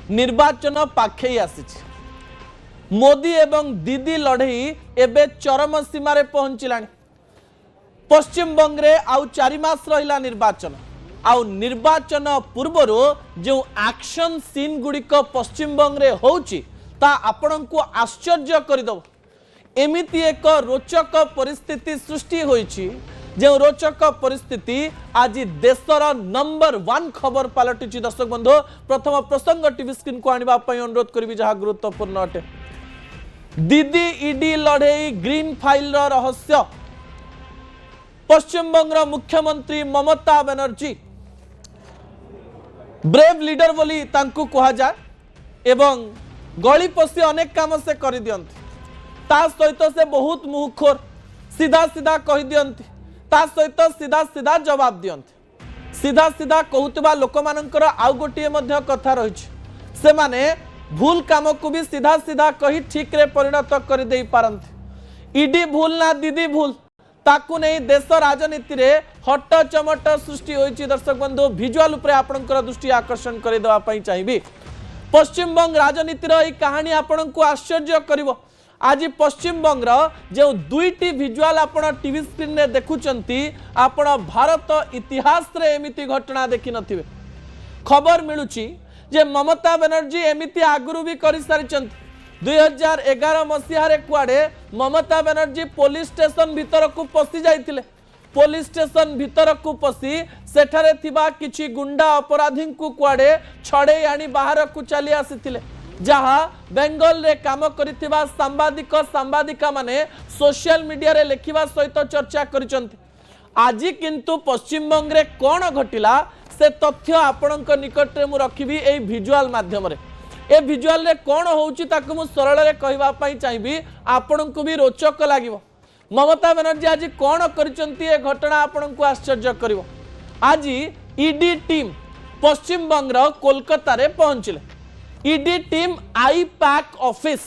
निर्वाचन पाखई आसी मोदी एवं दीदी लड़ई एबे चरम सीमार पहुंचला पश्चिम बंगे आउ 4 मास रहा निर्वाचन आउ निर्वाचन पूर्वर जो एक्शन सीन गुड़िक पश्चिम बंगे होउची ता आपण को आश्चर्य करदेव एमिति एक रोचक परिस्थिति सृष्टि होइछि जो रोचक परिस्थिति आज देशर नंबर 1 खबर पलटि दर्शक बंधु प्रथम प्रसंग टीवी स्क्रीन को आनिबा पई अनुरोध करिवि जहा गुरुत्वपूर्ण अटे दीदी ईडी लड़ई ग्रीन फाइल रहस्य पश्चिम बंग मुख्यमंत्री ममता बनर्जी ब्रेव लीडर बोली तांकु कहा जाए एवं गली पशी अनेक काम से कर दियंती ता सहित से बहुत मुहखोर सीधा सीधा कही दियंती ता सहित सीधा सीधा जवाब दियंती सीधा सीधा कहूतबा लोक मानकर आउ गोटिए मध्य कथा रही से माने भूल काम को भी सीधा सीधा कही ठीक रे परिणत कर दे पारंती ईडी भूल ना दीदी भूल ताकू नहीं देश राजनीति रे हट चमट सृष्टि होइछि दर्शक बंधु विजुअल उपरे आपनकर दृष्टि आकर्षण कर देवा पई चाहिबी पश्चिम बंग राजनीतिर यह कहानी आपण को आश्चर्य करिवो आज पश्चिम बंगर जो दुईटी विजुअल आपण टीवी स्क्रीन रे देखुचंती आपण भारत इतिहास रे एमिति घटना देखि नथिबे खबर मिलुची जे ममता बनर्जी एमिति आगुरु भी करि सारिचंती 2011 मसीह कुआड़े ममता बनर्जी पुलिस स्टेशन भीतर को पशि जाइतिले पुलिस स्टेशन भीतर को पशि सेठारे थिबा किछि गुंडा अपराधी को कुआड़े छड़े आनी बाहर को चली आसीथिले जहाँ बेंगल रे काम करिथिबा सांबादिका माने सोशल मीडिया रे लेखिबा सहित चर्चा करिसंती आज किंतु पश्चिम बंग रे कोन घटिला से तथ्य आपणक निकट रे मु रखिबी एई विजुअल माध्यम रे ए विजुअल रे कोन होउची ताकु मु सरल रे कहबा पई चाहिबी आपणक भी रोचक लागिवो ममता बनर्जी आज कोन करिसंती ए घटना आपणक आश्चर्य करिवो आज ईडी टीम पश्चिम बंग कोलकाता रे पहुंचिले ED team IPAC office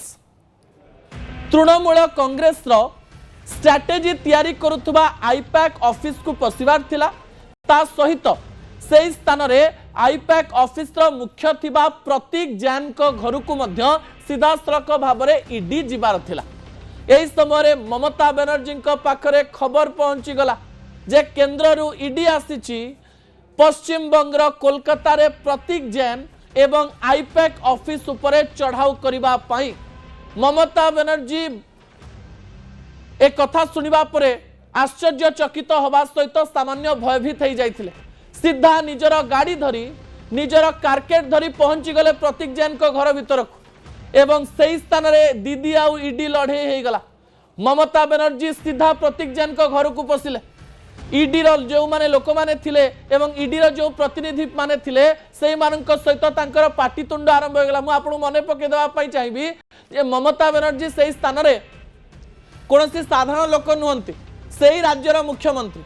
Trinamool Congress रो स्ट्रैटेजी तैयारी करुथुबा आईपैक ऑफिस को पसिबार थिला ता सहित से स्थान रे आईपैक ऑफिस रो मुख्य थिबा प्रतीक जैन को घर को मध्य सीधा सड़क भाव में ईडी जिबार थिला एही समय ममता बनर्जी पाखरे खबर पहुंची गला जे केंद्र रु ईडी आसीची पश्चिम बंग कोलकाता रे प्रतीक जैन एवं आईपैक ऑफिस उपरे चढ़ाऊ करबा पई ममता बनर्जी एक कथा सुनिबा परे आश्चर्यचकित हवा सहित सामान्य भयभीत हो जाइथिले सीधा निजर गाड़ी धरी निजर कारकेट धरी पहुंची गले प्रतीक जैन को घर भीतर को एवं सही स्थान रे दीदी आउ ईडी लड़े हो गला ममता बनर्जी सीधा प्रतीक जैन को घर को पशिले ईडी जो माने लोक माने थिले एवं ईडी जो प्रतिनिधि माने थिले से मानक सहित तांकर पाटितुंड आरंभ हो गला मु आपन मने पके देबा पई चाहिबी जे ममता बनर्जी सही स्थान रे कोनोसी साधारण लोक नुहंती सही राज्यर मुख्यमंत्री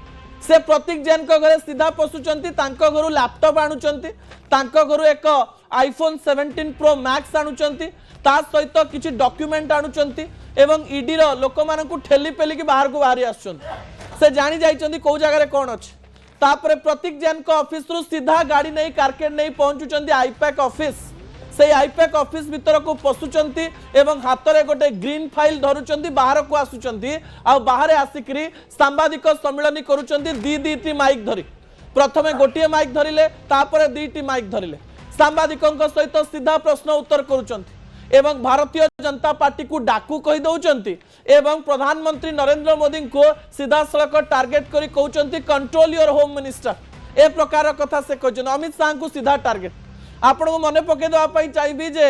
से प्रतीक जैन को घरे सीधा पशुचंती तांको घरु लैपटॉप आणुचंती तांको घरु एक आईफोन 17 प्रो मैक्स आणुचंती ता सहित किछि डॉक्यूमेंट आणुचंती एवं ईडी रो लोक मानकु ठेली पेली की बाहर को बाहरी आछुचंती से जानी जाइचंती को जगह रे कोन अछि तापरे प्रतीक जैन को ऑफिस रु सीधा गाड़ी नहीं कारकेट नहीं पहुंचुचंती आईपैक ऑफिस से आईपैक ऑफिस भीतर को पशुचंती एवं हाथ में गोटे ग्रीन फाइल धरुचंती बाहर को आसुचंती आ बाहर आसिकरी सांबादिक सम्मेलन करुचंती दी माइक धरी प्रथमे गोटे माइक धरिले तापरे दीटी माइक धरिले सांबादिकों सहित सीधा प्रश्न उत्तर करुचंती एवं भारतीय जनता पार्टी को डाकू कही दउचंती एवं प्रधानमंत्री नरेंद्र मोदी को सीधा सड़क टार्गेट करी कहउचंती कंट्रोल योर होम मिनिस्टर ए प्रकार कथा से कहउचंती अमित शाह को सीधा टार्गेट आपण को मने पके देवा पई चाहिबी जे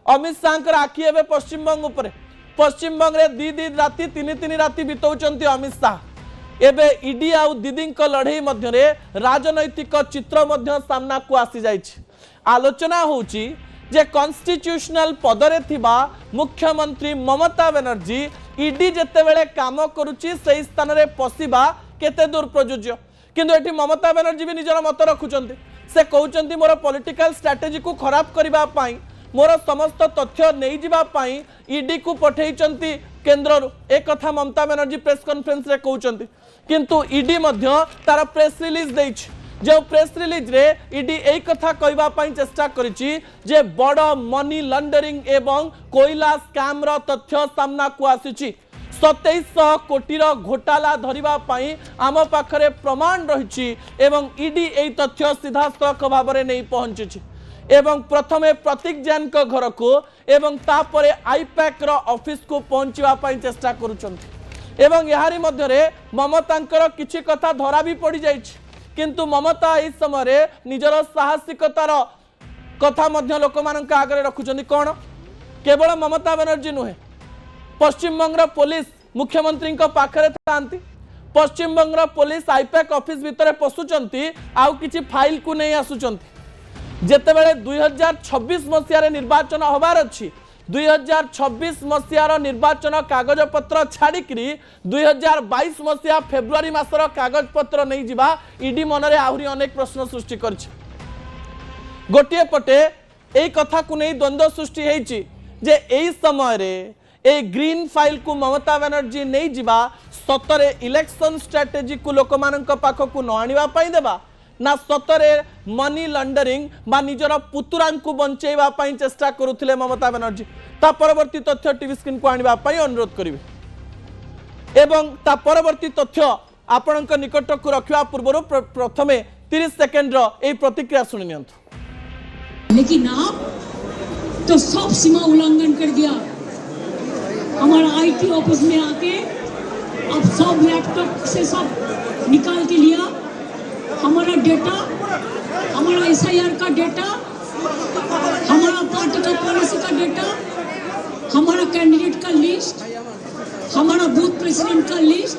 अमित शाह आखि एबे पश्चिम बंग उपरे पश्चिम बंग रे दी राती तीन राती बितौचंती अमित शाह एबे ईडी आउ दीदी लड़ई मध्य रे राजनैतिक चित्र मध्य सामना को आसी जाइछि आलोचना होउछि जे कॉन्स्टिट्यूशनल पदरे थिबा मुख्यमंत्री ममता बनर्जी ईडी जेते बेले काम करूछि सही स्थान रे पसिबा केते दूर प्रयोज्य किंतु एठी ममता बनर्जी भी निजर मत रखुचंती से कहउचंती मोर पॉलिटिकल स्ट्रैटेजी को खराब करबा पई मोर समस्त तथ्य नहीं जिबा पई ईडी को पठेइचंती केंद्र एक कथा ममता बनर्जी प्रेस कॉन्फ्रेंस रे कहउचंती किंतु ईडी मध्य तार प्रेस रिलीज देइछ जो प्रेस रिलीज रे ईडी एई कथा कहबा पई चेष्टा करिछि जे बड़ मनी लॉन्डरिंग एवं कोयला स्कैम रो तथ्य सामना को आसीछि 2700 कोटी घोटाला धरिबा पई आम पाखरे प्रमाण रहिछि एवं ईडी एई तथ्य सीधासख भाव में नहीं पहुंची एवं प्रथमे प्रतीक जैन को घर को एवं तापरे आईपैक रो ऑफिस को पहुंचवा पई चेष्टा करूछंती एवं यारी मध्यरे ममतांकर किछि कथा धरा भी पड़ी जाइछि किंतु ममता इस समय निजर साहसिकतार कथा मध्य लोक मानक आगे रखुछंती कोन केवल ममता बनर्जी नुहे पश्चिम बंग पुलिस मुख्यमंत्री पाखरे थांती Paschim Banga police IUPAC office भितर पशुचंती आउ किछि फाइल को नहीं आसुचंती जेतेबेले 2026 मसियारे निर्वाचन होबार अछि 2026 मसियार निर्वाचन कागज पत्र छाड़िकी 2022 मसिया फेब्रुआरी मासर कागज पत्र नहीं जिबा ईडी मनरे आहुरी अनेक प्रश्न सृष्टि करछि गोटिए पटे एई कथा को नहीं द्वंद्व सृष्टि हेछि जे एई समय रे ए ग्रीन फाइल को ममता बनर्जी नहीं जिबा सतरे इलेक्शन स्ट्रेटेजी को लोक मानक पाखक न आनिबा पई देबा ना सतरे मनी लॉन्डरिंग बा निजर पुतुरा को बंचेबा पई चेष्टा करुथिले ममता बनर्जी ता परवर्ती तथ्य टीवी स्क्रीन को आनिबा पई अनुरोध करिवे एवं ता परवर्ती तथ्य आपनक निकट को रखिवा पूर्व प्रथमे 30 सेकंड रो ए प्रतिक्रिया सुनि नियंतु लेकिन आप तो सब सीमा उल्लंघन कर दिया हमारा आईटी ऑफिस में आके अब सब लैपटॉप से सब निकाल के लिया हमारा डेटा हमारा एसआईआर का डेटा हमारा पार्टी का पॉलिसी का डेटा हमारा कैंडिडेट का लिस्ट हमारा बूथ प्रेसिडेंट का लिस्ट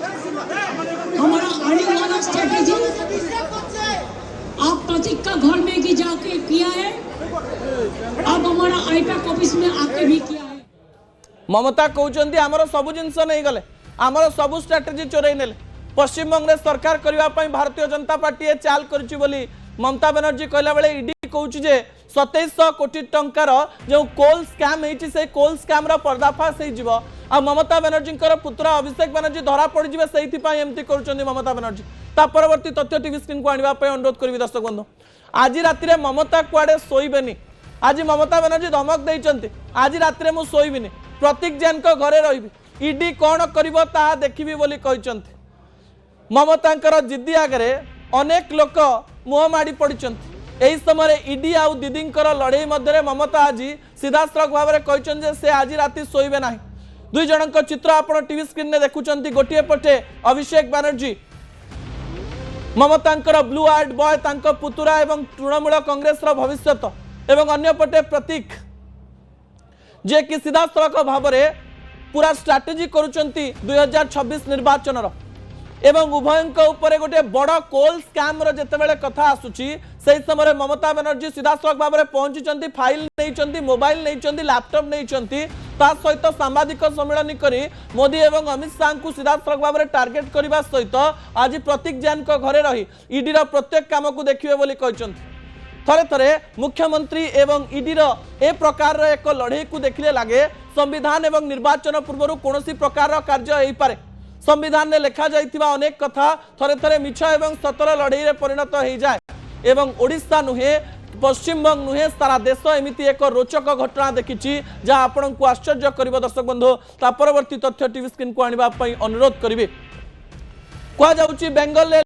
हमारा आने वाला स्ट्रेटेजी आप प्रतीक का घर में भी जाके किया है अब हमारा आईपैक ऑफिस में आके भी किया है ममता कहते आमर सबु जिनस नहीं गले आमर सबु स्ट्राटेजी चोरई नेले पश्चिम बंग में सरकार करने भारतीय जनता पार्टी चाल करी ममता बनर्जी कहला बेले ईडी कहूँ 2700 कोटी टंकार जो कोल स्कैम होती से कोल स्कैम पर्दाफाश हो ममता बनर्जी पुत्र अभिषेक बनर्जी धरा पड़ जाए से एमती कर ममता बनर्जी ता परवर्ती तथ्य टीवी स्क्रीन को आने अनुरोध करी दर्शक बंधु आज राति ममता कुआडे शोबेनी आज ममता बनर्जी धमक देते आज राति मु शोबनी प्रतीक जैन को घरे रही ईडी कौन कर देखी बोली कहते ममता जिद्दी आगे अनेक लोक मुह माड़ी पड़ी यही समय ईडी आउ दीदी लड़ई मध्य ममता आज सीधासख भाव में कहते से आज राति शोबे ना दुई जन चित्र आप टीवी स्क्रीन में देखुं गोटे पटे अभिषेक बनर्जी ममता ब्लू आर्ट बॉय पुतुरा एवं तृणमूल कांग्रेस भविष्य एवं अन्य पटे प्रतीक जे कि सीधासख भाव में पूरा स्ट्राटेजी करुचंती 2026 निर्वाचन एवं उभय उपरे गोटे बड़ कोल स्कैम जितेबाला कथा आसूची से समय ममता बनर्जी सीधासख भाव में पहुंची फाइल नहीं मोबाइल नहीं लैपटॉप नहीं सहित सांबादिक सम्मेलन करी मोदी एवं अमित शाह को सीधासख भाव में टार्गेट करने सहित आज प्रतीक जैन को घरे रही ईडी प्रत्येक काम को देखिए बोली कहते थरे थरे मुख्यमंत्री एवं ईडी ए प्रकार एक लड़ई को देखिले लगे संविधान एवं निर्वाचन पूर्व कौन प्रकार कार्य हो पारे संविधान में लिखा जाइथिबा अनेक कथा थरे थरे मिछ एवं सतर लड़ई रे परिणत हो जाए एवं ओडिशा नुहे पश्चिम बंग नुहे सारा देश एमिति एक रोचक घटना देखी जहाँ आपण को आश्चर्य कर दर्शक बंधु ता परवर्ती तथ्य टीवी स्क्रीन को आने अनुरोध करेंगे कहुच्छी बेंगल